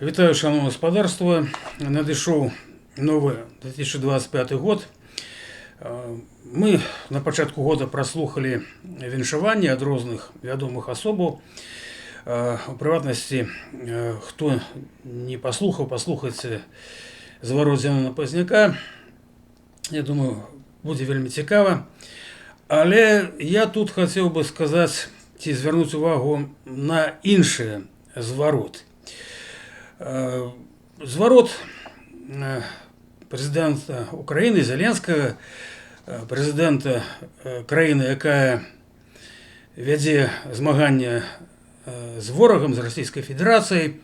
Вітаю, шановне господарство. Надійшов новий 2025 год. Ми на початку года прослухали віншування від різних відомих особів. У приватності, хто не послухав, послухайте «Зворот Зіновія Позняка». Я думаю, буде вельми цікаво. Але я тут хотів би сказати, чи звернути увагу на інший зворот. Зворот президента України Зеленського, президента країни, яка веде змагання з ворогом, з Російською Федерацією.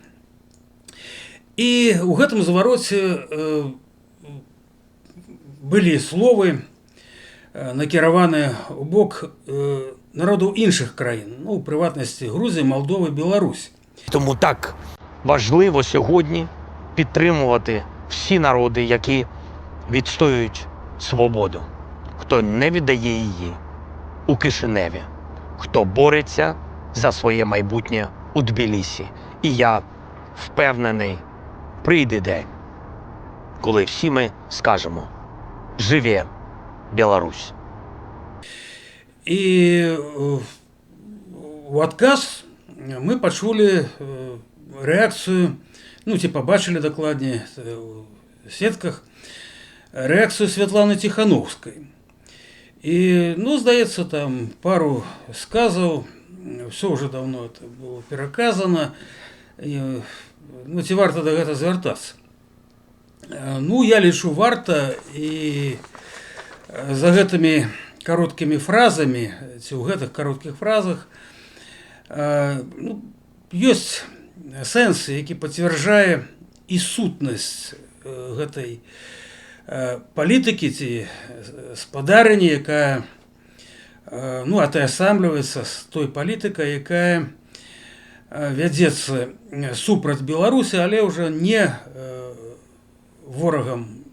І у гэтым звороце былі словы, накіраваныя у бок народаў іншых країн, ну, у приватності Грузії, Молдови, Білорусі. Тому так важливо сьогодні підтримувати всі народи, які відстоюють свободу, хто не віддає її у Кишиневі, хто бореться за своє майбутнє у Тбілісі. І я впевнений, прийде день, коли всі ми скажемо «Живе Білорусь!». І у адказ ми почули реакцію, ну, ці побачили докладні в сетках, реакцію Світлани Тихановської. І, ну, здається, там пару сказів, все вже давно це було переказано, і, ну, ці варто до цього звертатися. Ну, я лишу варто, і за гэтымі короткими фразами, у гэтых коротких фразах, ну, ёсць сэнс, які пацвярджае і сутнасць гэтай палітыкі ці спадарні, якая, ну, атаясамліваецца з той палітыкай, якая вядзецца супраць Беларусі, але ўжо не ворагам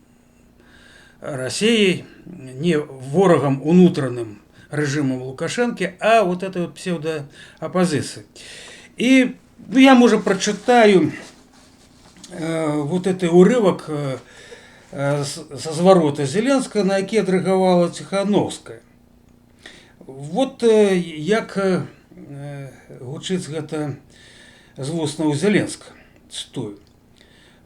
Россией, не ворогом унутранным режимом Лукашенко, а вот этой вот псевдооппозиции. И ну, я, может, прочитаю вот этот урывок со зворота Зеленского, на який адрэагавала Тихановская. Вот як гучыць гэта з вуснаў Зеленскага. Цитую.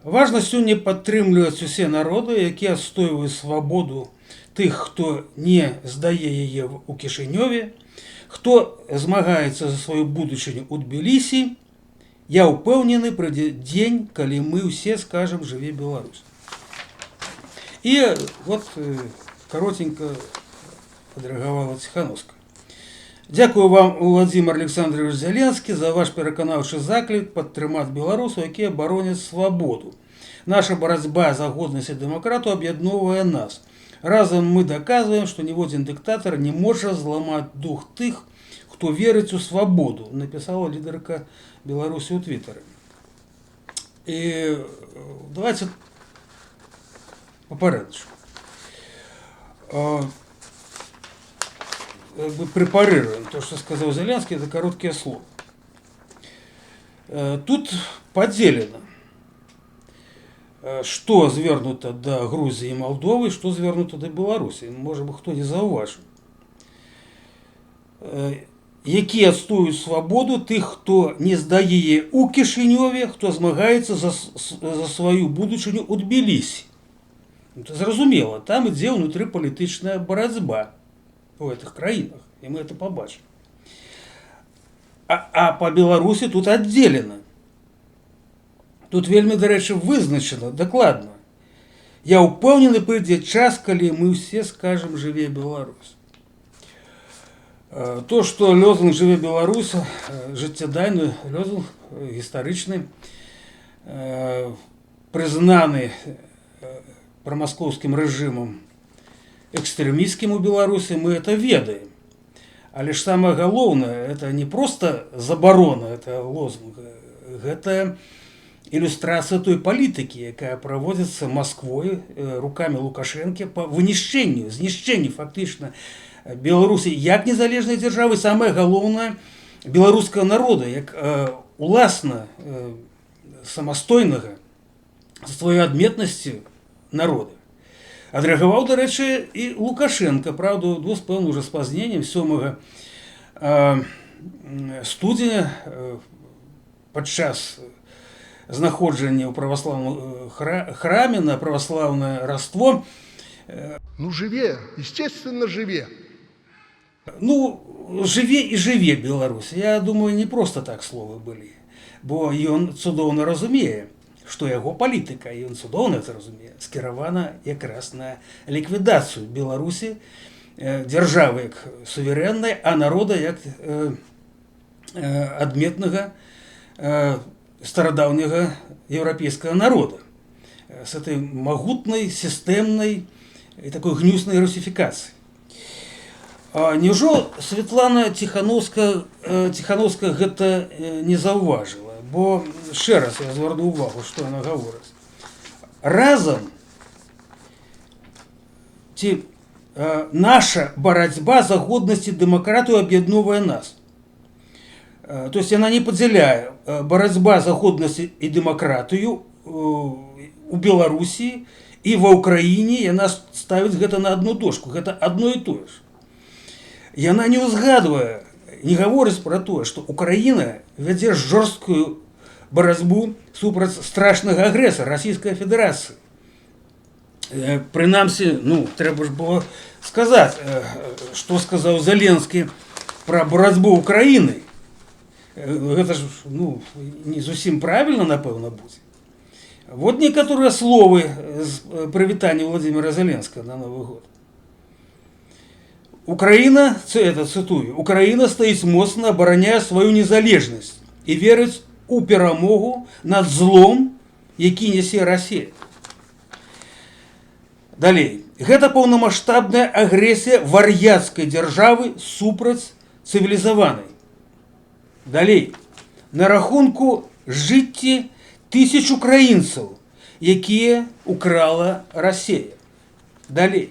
Важна сёння падтрымліваць усе народы, якія адстойваюць свабоду тых, хто не здае яе ў Кішынёве, хто змагаецца за сваю будучыню ў Тбілісі. Я ўпэўнены, прыйдзе дзень, калі мы ўсе скажам «Жыве Беларусь». І вот коротенько адрэагавала Тихановская. Дякую вам, Владимир Александрович Зеленский, за ваш пераканаўчы заклік падтрымаць беларусаў, якія бароняць свабоду. Наша барацьба за годнасць і дэмакратыю аб'ядноўвае нас. Разом мы доказываем, что ніводзін дыктатор не может зламаць дух тых, кто верыць у свободу, написала лидерка Беларуси у Твиттере. И давайте по порядку. Препарируем то, что сказал Зеленский, это короткие слова. Тут поделено, что звернуто до Грузии и Молдовы, что звернуто до Беларуси. Может быть, кто не зауважил. Які адстоюють свободу тих, хто не здає її у Кишиньові, хто змагається за свою будучиню у Тбілісі. Це зрозуміло, там іде внутріполітична боротьба у этих країнах, і ми це побачимо. А по Білорусі тут відділено. Тут вельми, до речі, визначено, докладно. Я упевнений, прийде час, коли ми всі скажемо «Живе Білорусь». То, что лозунг «Живе Беларусь» життєдайний лозунг, історичний, признаний промосковским режимом экстремистским у Беларуси, мы это ведаем. А лишь самое главное, это не просто заборона, это лозунг, это иллюстрация той политики, якая проводится Москвой руками Лукашенко по вынищению, знищению фактично Беларусі як незалежної держави, саме головне білоруського народу, як уласна самастойнага з сваёй адметнасцю народа. Адрэагаваў, дарэчы, і Лукашенко, правда, з пэўным уже спазненнем 7 студзеня падчас знаходжання ў праваслаўным храме на праваслаўнае раство. Ну, живе, естественно, живе. Ну, жыве і жыве Беларусь. Я думаю, не просто так словы былі, бо ён цудоўна разумее, што яго палітыка, ён цудоўна это разумее, скіравана якраз на ліквідацыю Беларусі, дзяржавы як суверэннай, а народа як адметнага старадаўняга еўрапейскага народа с этой магутнай, сістэмнай і такой гнюснай русіфікацыі. Няўжо Светлана Ціхановская гэта не заўважыла? Бо ще раз я зверну увагу, што яна гаворыць. Разам ці наша барацьба за годнасць і дэмакратыю аб'ядноўвае нас. То есть яна не падзяляе барацьба за годнасць і дэмакратыю у Беларусі і ва Ўкраіне, яна ставіць гэта на адну дошку, гэта адно і тое ж. Яна не ўзгадвае, не гаворыць пра тое, што Украіна вядзе жорсткую барацьбу супраць страшнага агрэсара Расійскай Федэрацыі. Прынамсі, ну, трэба ж было сказаць, што сказаў Зеленскі пра барацьбу Украіны. Гэта ж, ну, не зусім правільна, напэўна, будзе. Вот некаторыя словы з прывітання Владимира Зеленскага на Новы год. Украина, это цитую, Украина стоит моцна, обороняя свою незалежность и верить у перамогу над злом, які несе Россия. Далей. Гэта паўнамасштабная агрэсія вар'яцкай дзяржавы супраць цывілізаванай. Далей. На рахунку жыцці тысяч украінцаў, якія украла Россия. Далей.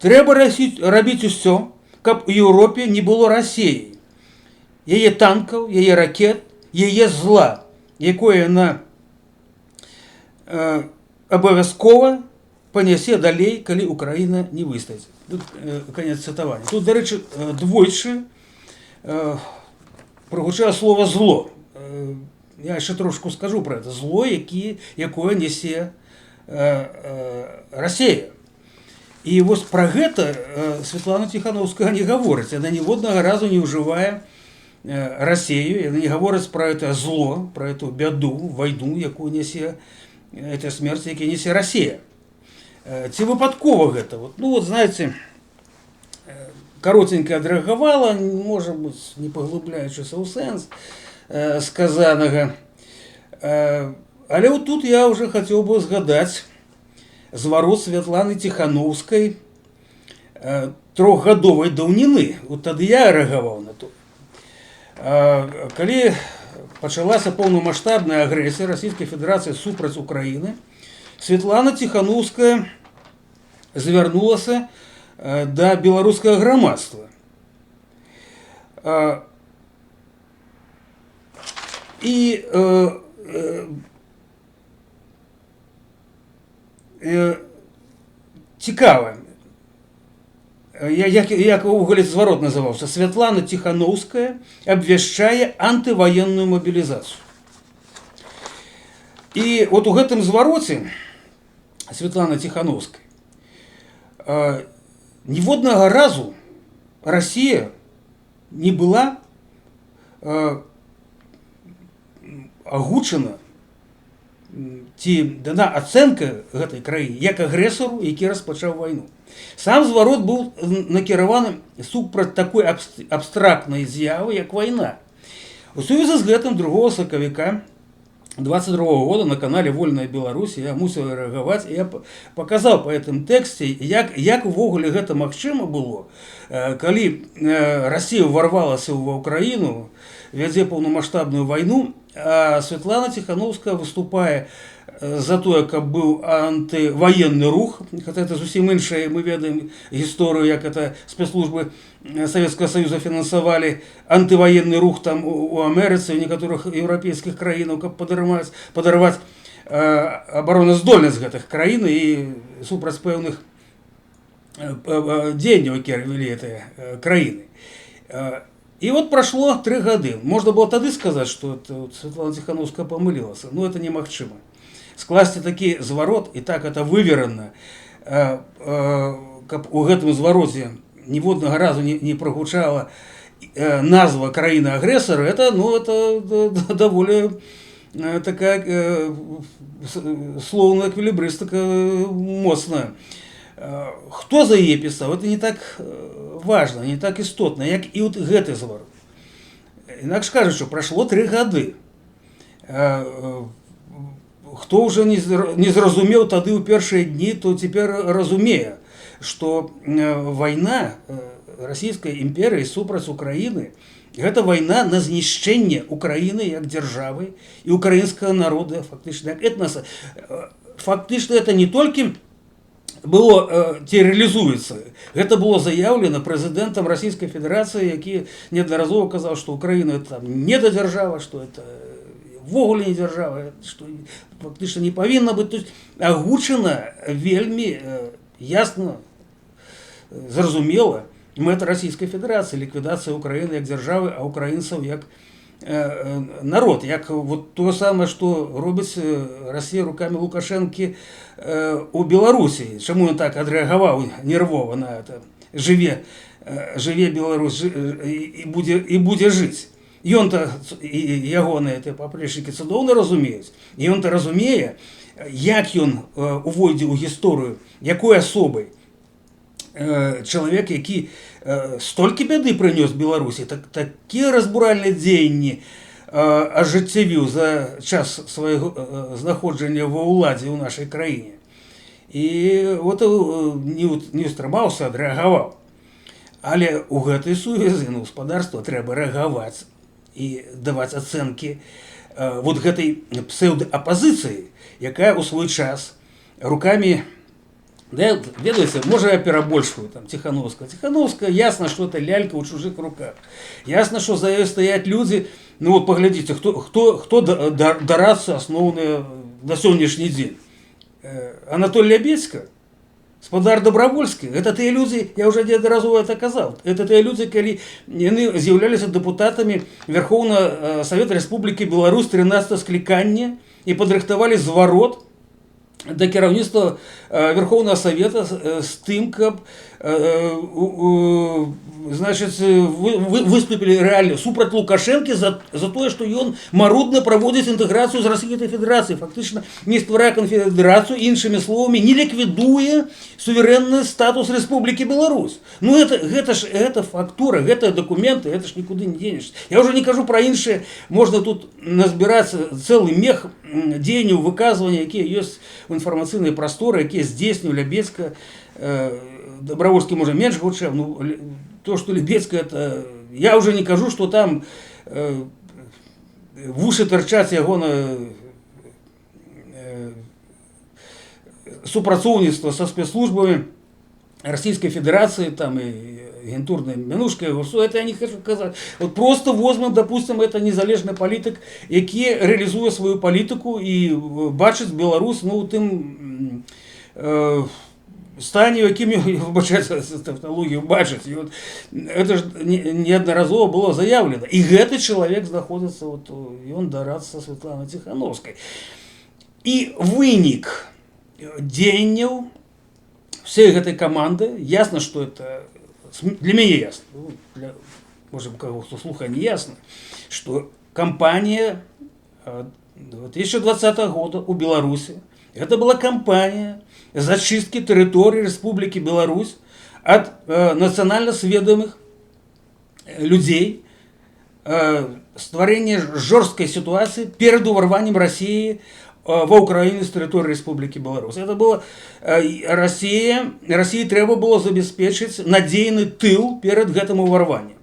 Трэба рабіць усё, каб у Еўропе не было Расіі, яе танкаў, яе ракет, яе зла, якое яна абавязкова панясе далей, калі Украіна не выстаяць. Тут канец цытавання. Тут, дарэчы, двойчы прагучала слова зло. Я яшчэ трошку скажу пра гэта. Зло, якое нясе Расія. І вось пра гэта Светлана Ціхановская не гаворыць. Яна ніводнага разу не ўжывае Расію, яна не гаворыць пра гэта зло, пра эту бяду, вайну, якую нясе, это смерць, які нясе Расія. Ці выпадкова гэта? Ну, вот, знаете, каротенька адрэагавала, можа быць, не паглыбляючыся ў сэнс сказанага. Але вот тут я уже хацеў бы згадаць зварот Светланы Ціхановскай трохгадовай даўніны. Вот тады я рэагаваў на то. Калі пачалася паўнамасштабная агрэсія Расійскай Федэрацыі супраць Украіны, Светлана Ціхановская звярнулася да беларускага грамадства. І цікава, як увогуле зварот называўся, Светлана Ціхановская абвяшчае антываенную мобілізацыю. І вот у гэтым звароце Светлана Ціхановскай ніводнага разу Расія не была агучана ці дана ацэнка гэтай краіне як агрэсару, які распачаў вайну. Сам зварот быў накіраваны супраць такой абстрактнай з'явы, як вайна. У сувязі з гэтым 2 сакавіка 22 года на канале «Вольная Беларусь» я мусіў рэагаваць, і я паказаў па гэтым тэксце, як увогуле гэта магчыма было, калі Расія ўварвалася ва Ўкраіну вядзе паўнамасштабную вайну, а Светлана Тихановская, выступае за тое, каб быў антываенны рух, хаця это зусім іншая, мы ведаем гісторыю, як это спецслужбы Советского Союза фінансавалі антываенны рух там у Амерыцы, у некаторых еўрапейскіх краінаў, каб падарваць абароназдольнасць гэтых краін і супраць пэўных дзеянняў, якія вялі гэтыя краіны. И вот прошло 3 гады. Можно было тогда сказать, что Светлана Тихановская помылилась, но это немагчыма. Скласці такі зварот, і так это выверана, каб у гэтым звароце ніводнага разу не прагучала назва краіны-агрэсара, это даволі такая словная эквілібрыстыка моцная. Хто за яе пісаў, это не так важна, не так істотна, як і от гэты зварот. Інакш кажучы, прайшло 3 гады. Хто ўжо не зразумеў тады ў першыя дні, то цяпер разумее, што вайна расійскай імперыі супраць Украіны – гэта вайна на знішчэнне Украіны як дзяржавы і украінскага народа, фактычна як этнаса. Фактычна это не толькі было ці реалізуецца, гэта было заяўлена прэзідэнтам Расійскай Федэрацыі, які неаднаразова казаў, што Украіна там недадзяржава, што это ввогуле не дзяржава, што фактычна не павінна быць. То есть агучана вельмі ясна, зразумела мэта Расійскай Федэрацыі, ліквідацыя Украіны як дзяржавы, а украінцаў як народ, як вот то самае, што робіць Расія рукамі Лукашэнкі у Беларусі. Чаму ён так адрэагаваў нервова на это? Жыве Беларусь і будзе жыць. Ён-то і ягоныя паплечнікі цудоўна разумеюць. І ён-то разумее, як ён увойдзе ў гісторыю, якой асобай чалавек, які столькі бяды прынёс Беларусі, такія разбуральныя дзеянні ажыццявіў за час свайго знаходжання ва ўладзе ў нашай краіне. І вот не ўстрымаўся, адрэагаваў. Але ў гэтай сувязі на гаспадарства трэба рэагаваць і даваць ацэнкі вот гэтай псеўдаапазіцыі, якая ў свой час рукамі, ведаеце, можа я перабольшваю там Тихановская. Тихановская, ясна, што это лялька ў чужых руках. Ясна, што за ёй стаяць людзі, ну вот паглядзіце, хто дарацца асноўныя на сённяшні дзень. Анатолий Лябедзька, Спадар Добравольскі, это тыя людзі, я ўжо неаднаразова это казаў, это тыя людзі, калі яны з'яўляліся дэпутатамі Верхоўнага Савета Рэспублікі Беларусь 13 склікання і падрыхтавалі зварот да кіраўніцтва Верхоўнага Савета з тым, каб выступілі рэальна супраць Лукашэнкі за тое, што ён марудна праводзіць інтэграцыю з Расійскай Федэрацыі, фактычна не стварае канфедэрацыю, іншымі словамі, не ліквідуе суверэнны статус Рэспублікі Беларусь. Ну гэта фактура, гэта дакументы, гэта ж нікуды не денешся. Я ўжо не кажу пра іншыя, можна тут назбіраць цэлы мех дзеянняў, выказвання, якія ёсць у інфармацыйнай прасторы, якія здзейсніў Лябедзька. Добровольский может меньше гучев, но то, что Лябедзька, это я уже не кажу, что там в уши торчат ягона супрацоўніцтва со спецслужбами Российской Федерации, там и агентурной менушкой, все это я не хочу сказать. Вот просто возьмем, допустим, это незалежный политик, який реализує свою политику и бачить Беларусь, ну, тим стані, яким, вибачайте, тавтологію бачить. І от, це ж неодноразово було заявлено. І гэты чоловік знаходиться, от, і він дорадца Светланы Тихановской. І вынік дзеянняў всей гэтай команды, ясно, что это, для меня ясно, для, может, кого-то слуха не ясно, что кампания 2020 года у Беларуси, это была кампания зачистки территории Республики Беларусь от национально сведомых людей, створения жесткой ситуации перед уворванием России во Украину с территории Республики Беларусь. Это было России треба было забеспечить надейный тыл перед гэтым уворванием.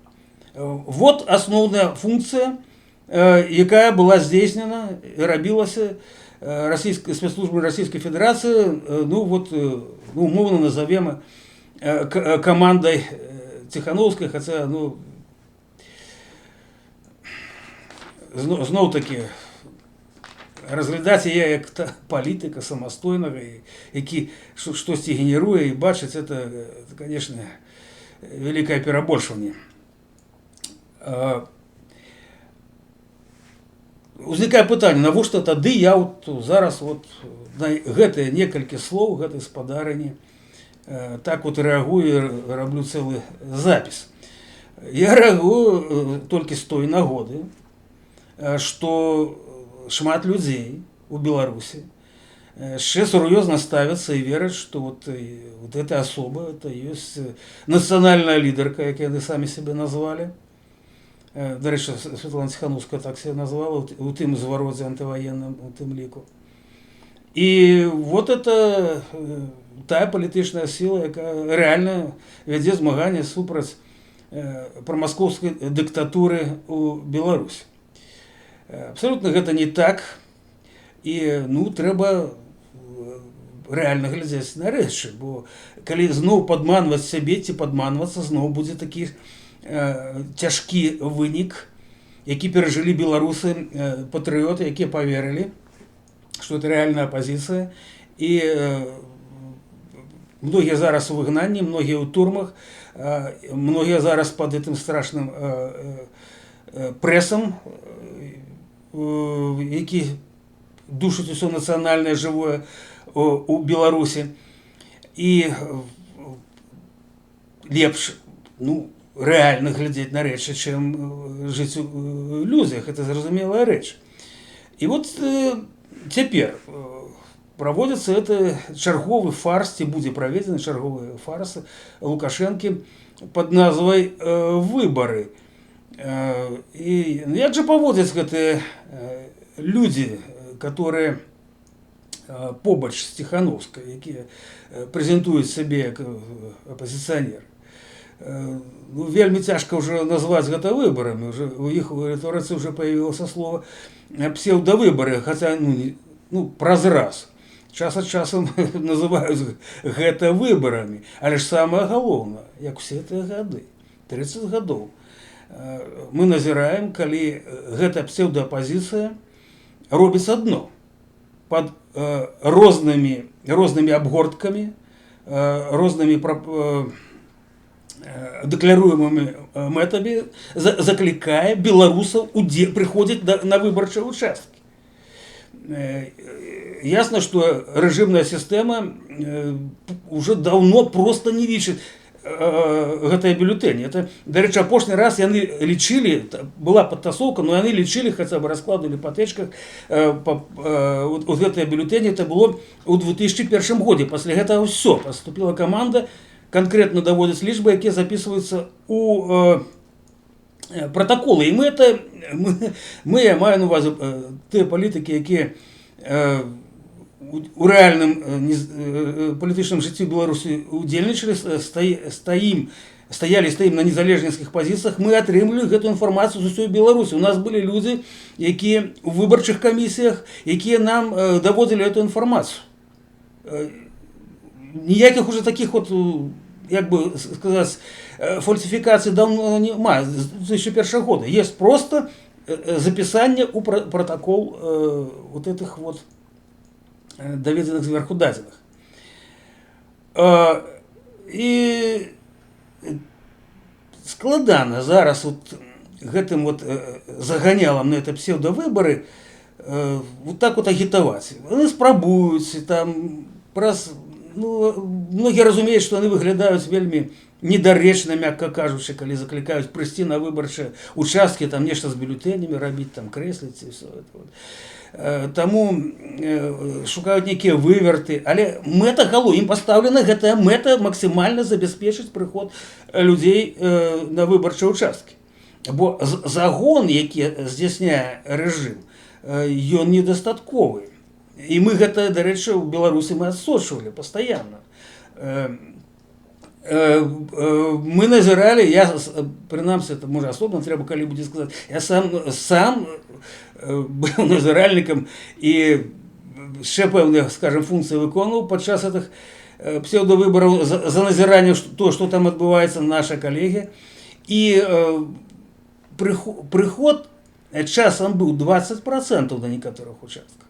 Вот асноўная функція, якая была здзейснена і рабілася спецслужбы Российской Федерации, ну вот, умовно назовем командой Тихановской, хотя, ну, знов таки, разглядаць яе як палітыка самастойнага, які штосьці генеруе і бачыць, это, конечно, вялікае перабольшванне. Узнікае пытанне, навошта тады я вот зараз вот на гэтыя некалькі слоў гэтай спадарыні так вот рэагую, раблю цэлы запіс. Я рэагую толькі з той нагоды, што шмат людзей у Беларусі яшчэ сур'ёзна ставяцца і вераць, што вот эта асоба, это ёсць нацыянальная лідарка, як яны самі сябе назвалі. Дарэчы, Светлана Тихановская так себе назвала, у тым звародзе антываенным, у тым ліку. І вот это тая палітычная сіла, якая рэальна вядзе змаганне супраць прамаскоўскай дыктатуры ў Беларусі. Абсолютно гэта не так, і ну трэба рэальна глядзець на рэчы, бо калі зноў падманваць сябе ці падманвацца, зноў будзе такі цяжкі вынік, які перажылі беларусы патрыёты, якія поверылі, што это рэальная апазіцыя, і многія зараз у выгнанні, многія ў турмах, многія зараз пад гэтым страшным прэсам, які душыць усё нацыянальнае жывое у Беларусі. І лепш, ну, рэальна глядзець на рэчы, чым жыць у ілюзіях, это зразумелая рэч. І вот цяпер праводзіцца это чарговы фарс, ці будзе праведзены чарговы фарс Лукашэнкі пад назвай выбары. І як жа паводзяць гэтыя людзі, которые побач з Тихановскай, якія прэзентуюць сябе як апазіцыянер. Ну, вельмі цяжка ўжо назваць гэта выбарамі. У іх у рыторыцы ўжо появілася слово псевдовыбары, хаця ну, праз раз. Час ад часу называюць гэта выбарамі. Але ж самае галоўнае, як усе тыя гады, 30 гадоў, мы назіраем, калі гэта псевдоапазіцыя робіць адно. Пад рознымі абгорткамі, рознымі дэкларуемымі мэтамі заклікае беларусаў прыходзіць на выбарчыя ўчасткі. Ясна, што рэжымная сістэма уже даўно просто не лічыць гэтыя бюлетэні. Дарэчы, апошні раз яны лічылі, была падтасоўка, но яны лічылі, хаця бы раскладывалі па тэчках, гэтыя бюлетэні, это было ў 2001 годзе. Пасля гэтага ўсё, паступіла каманда, конкретно доводятся лічбы, якія записываются у протоколы. І мы, я маю на увазі тыя палітыкі, якія у рэальным палітычным жыцці Беларусі удзельнічалі, стаім на незалежніцкіх пазіцыях, мы атрымлівалі гэту інфармацыю з усёй Беларусі. У нас былі людзі, якія у выбарчых камісіях, якія нам даводзілі эту інфармацыю. Ніяких уже таких вот, як бы сказать, фальсификаций давно нема, з 2001 года. Есть просто записание у протокол вот этих вот доведенных зверху дадзеных. І складана зараз вот гэтым вот заганялам на это псевдовыборы вот так вот агітаваць. Вони спрабуюць там праз, ну, многие разумеюць, што яны выглядаюць вельмі недарэчна, мякка кажучы, калі заклікаюць прыйсці на выбарчыя участкі, там нешта з бюлетэнямі рабіць, там крэсліць і все это вот. Таму шукаюць нейкія выверты, але мэта галоў, ім пастаўлена гэтая мэта максімальна забяспечыць прыход людзей на выбарчыя участкі. Бо загон, які здзяйсняе рэжым, ён недастатковы. І мы гэта, дарэчы, у Беларусі мы адсочвалі пастаянна. Ми назирали, я принаймні, це може особливо треба коли-будь сказати, я сам був назиральником і ще певні, скажімо, функції виконував під час цих псевдовиборів за назирання того, що там відбувається, наші колеги. І приход часом був 20% на некоторих участках.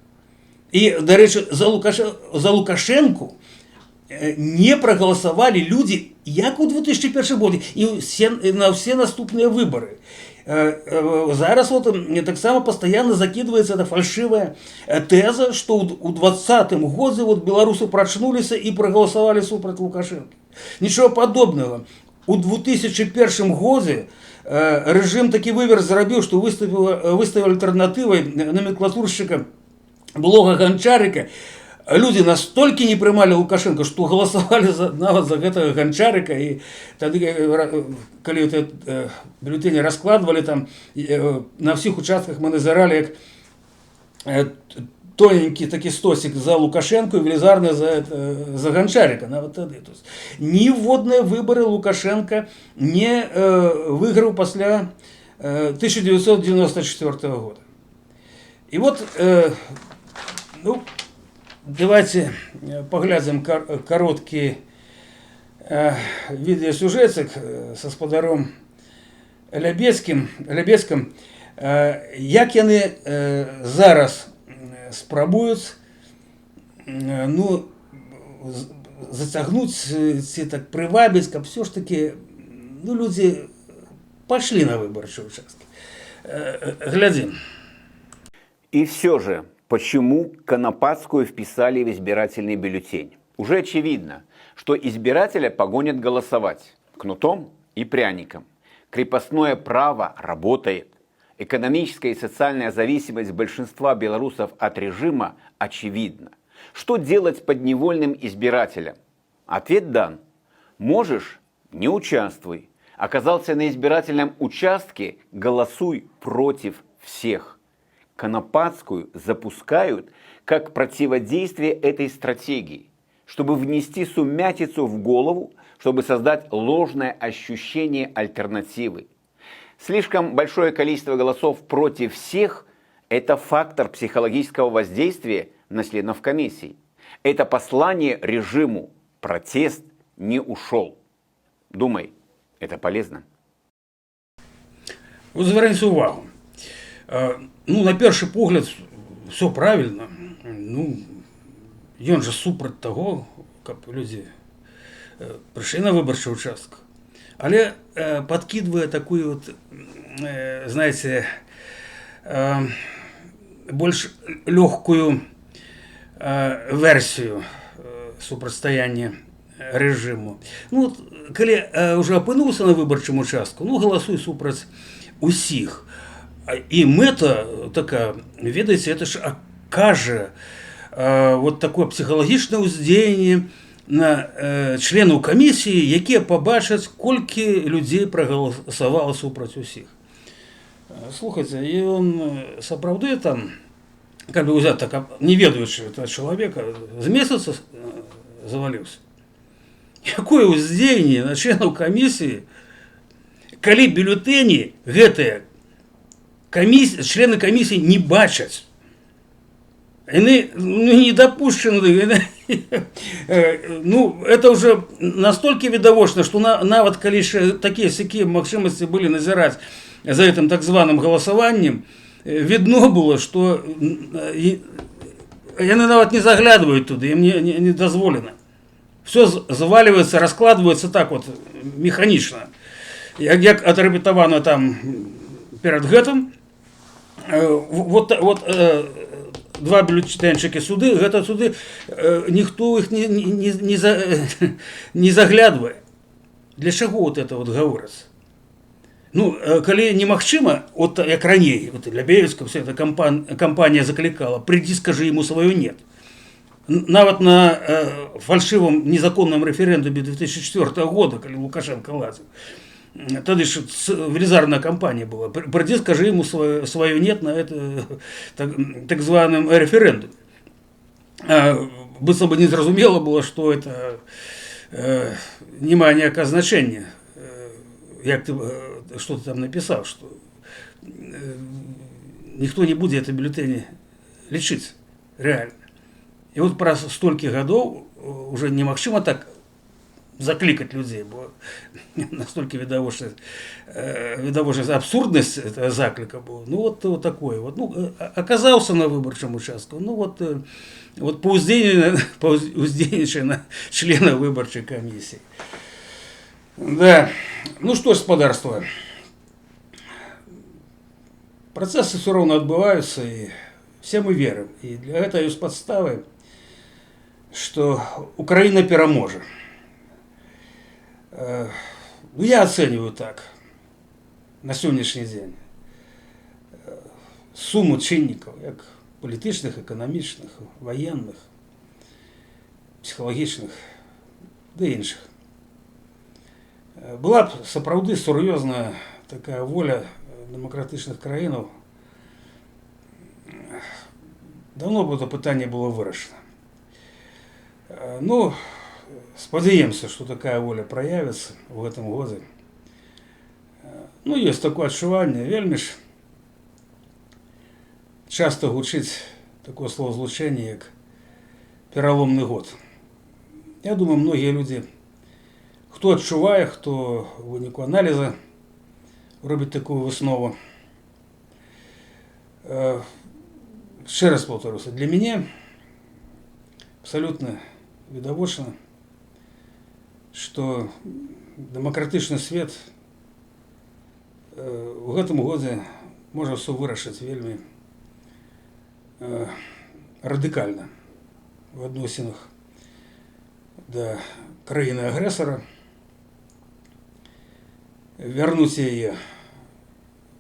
І, до речі, за Лукашенку не проголосували люди, як у 2001 році, і на всі наступні вибори. Зараз от так само постійно закидывается эта фальшивая теза, что у 2020 году вот белорусы прочнулись и проголосовали супротив Лукашенко. Ничего подобного. У 2001 году режим таки выверт зробив, что выставил альтернативой номенклатурщика блога Гончарика. Люди настолько не приймали Лукашенко, что голосовали навіть за этого Гончарика. И тогда, когда вот бюллетени раскладывали, там, на всех участках мы назирали як тоненький такий стосик за Лукашенко и велизарный за Гончарика. Навіть тоді. Тобто, ні вводні вибори Лукашенко не виграв після 1994 года. И вот, ну, давайте поглядим короткий відеосюжетик з господаром Лябецьким, як вони зараз спробують, ну, затягнути, так привабити, щоб все ж таки, ну, люди пошли на виборчі участки. Глядим. И все же, почему Конопатскую вписали в избирательный бюллетень? Уже очевидно, что избирателя погонят голосовать кнутом и пряником. Крепостное право работает. Экономическая и социальная зависимость большинства белорусов от режима очевидна. Что делать подневольным избирателям? Ответ дан. Можешь – не участвуй. Оказался на избирательном участке – голосуй против всех. Конопатскую запускают как противодействие этой стратегии, чтобы внести сумятицу в голову, чтобы создать ложное ощущение альтернативы. Слишком большое количество голосов против всех – это фактор психологического воздействия на членов комиссии. Это послание режиму. Протест не ушел. Думай, это полезно. Вот зверніть увагу. Ну, на перший погляд, все правильно. Ну, ён же супроть того, каб люди пришли на выборчий участок. Але подкидывая такую вот, знаете, больш легкую версию супрацьстаяння режиму. Ну, вот, коли уже опинуўся на выборчым участку, ну, голосуй супраць усіх. И мэта такая, ведаеце, это ж окажа вот такое психологічнае ўздзеянне на членаў камісіі, якія пабачаць, колькі людзей прагаласавала супраць усіх. Слухайте, и он сапраўды там, как бы взять, так, не ведаючы этого человека, з месяца завалился. Какое ўздзеянне на членаў камісіі, калі бюллетені гэтыя члены комиссии не бачаць. Они не допущены. Ну, это уже настолько видовочно, что нават калі такие магчымасці были назирать за этим так званым голосованием, видно было, что они нават не заглядывают туда, им не дозволено. Все заваливается, раскладывается так вот механично. Як отрепетовано там перед гэтым. Вот два бюллетенчики суды, гэта суды, ніхто их не заглядывае. Для чего вот это вот говорится? Ну, калі немагчыма, вот як раней, вот Лябевецкая, вся эта кампания закликала, приди, скажи ему свое нет. Нават на фальшивом незаконном референдуме 2004 года, калі Лукашенко лазил, тогда еще велизарная кампания была. Приди, скажи ему свое нет на это так званом референдуме. Быстро бы не зразумело было, что это ніяке значення, як ти, що ти там написав, що ніхто не буде ці бюлетені лічити, реально. І от праз стільки років вже немагчыма так закликать людей, бо настолько відавочна абсурдність этого заклика була. Ну вот такое вот. Ну, оказався на виборчому участку, ну вот поузденничая на члена виборчої комісії. Да. Ну что ж, господарство, процессы все равно отбываются, и все мы верим. И для этого есть подставы, что Украина переможе. Ну, я оцениваю так, на сьогоднішній день, суму чинників, як політичних, економічних, воєнних, психологічних, да інших. Була б сапраўды серйозна така воля демократичних країн, давно б це питання було вирішено. Ну, сподіваємося, что такая воля проявится в этом году. Ну, есть такое отчувание, вельми ж часто гучить такое словосполучение, як переломный год. Я думаю, многие люди, хто відчуває, хто в виніку аналізу робить таку виснову. Ще раз повторюся, для мене абсолютно відавочно, что демократичный свет в этом году может все вырашить вельми радикально в відносинах до країни-агресора, вернуть її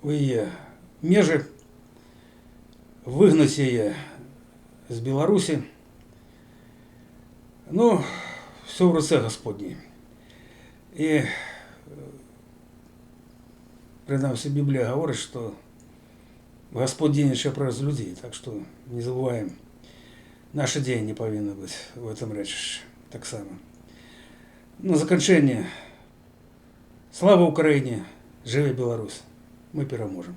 в її межі, вигнати її з Білорусі. Ну, все в руце Господней. И, принаймні, Библия говорит, что Господь денежит праз людей, так что не забываем, наши день не повинны быть в этом речи так само. На закінчення, слава Україні, живе Білорусь, ми переможемо.